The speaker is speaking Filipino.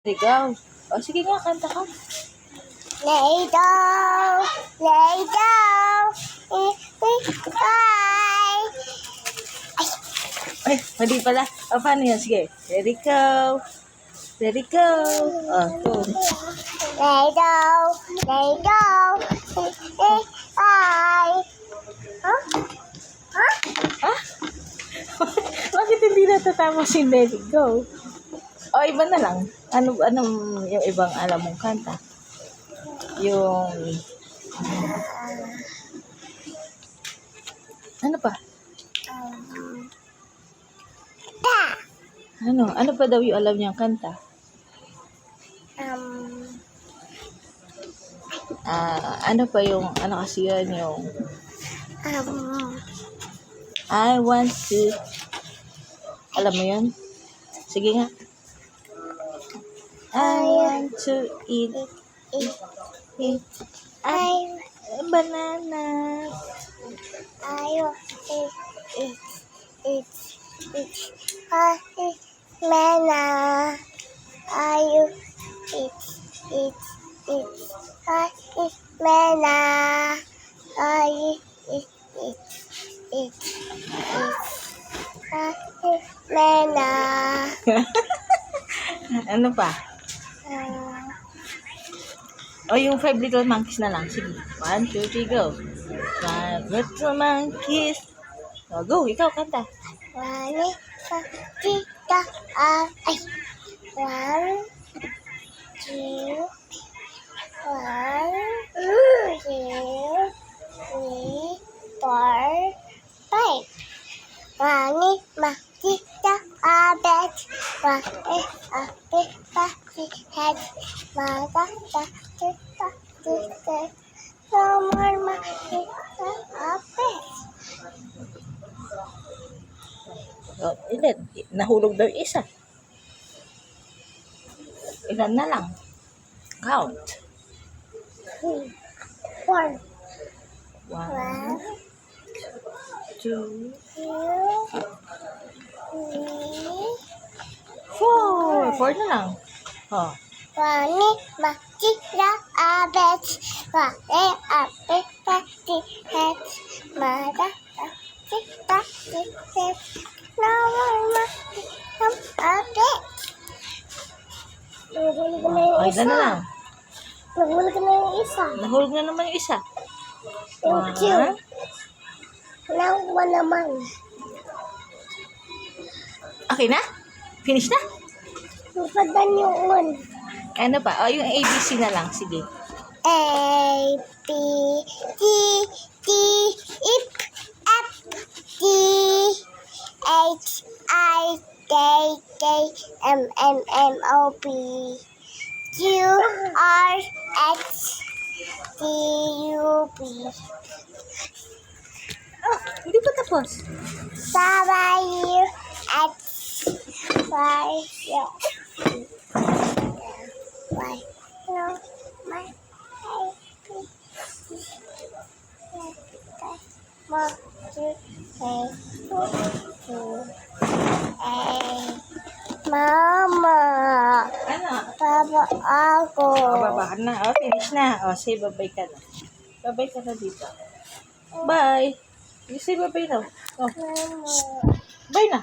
Ikaw. O, sige nga, kanta ka. Lay down, lay down, bye. Ay, mali pala. O, paano yan? Sige. Let it go. Let it go. O, go. Lay down, bye. Huh? Huh? Ah? Bakit hindi natatama si Let it go? O, iba na lang. Anong yung ibang alam mong kanta? Yung... Ano pa? Ta. Ano pa daw yung alam niyang kanta? Ano pa yung, ano kasi yun, yung I want to, alam mo yun? Sige nga. I want to eat banana. Ayo, mana? Ayo, mana? Ayo, mana? Ano pa? O, yung 5 Little Monkeys na lang. Sige. 1, 2, 3, go. 5 Little Monkeys. O, go. Ikaw, kanta. Wani, kita, ay. 1, 2, 1, 2, 3, 4, 5. Wani, makita, abet. Wani, abet, pati, head. Mata, kita, kita. Nomor makita, abet. O, ilan? Nahulog daw yung isa. Ilan na lang? Count. 1, 1, 2, 4. 4 na lang. O. Wani makita abet, wani abet pati het, mada kita kita, nomor makita abet. Nahulog na yung O, ilan na lang? Nahulog na yung isa. Nahulog na naman yung isa. Thank you. Nakuha naman. Okay na? Finish na? Napadan yung un. Ano pa? O, yung ABC na lang. Sige. A, B, D, E, F, G, H, I, J, M, O, P, Q, R, S, T, U, V. Oh, hindi pa tapos. Sabay, X, Y, Y, no, my, Mama, Ano? Papa ako. O, babaan na. O, finish na. O, say bye-bye ka na. Bye-bye ka na dito. Bye. You say bye-bye na. O, Mama. bye na.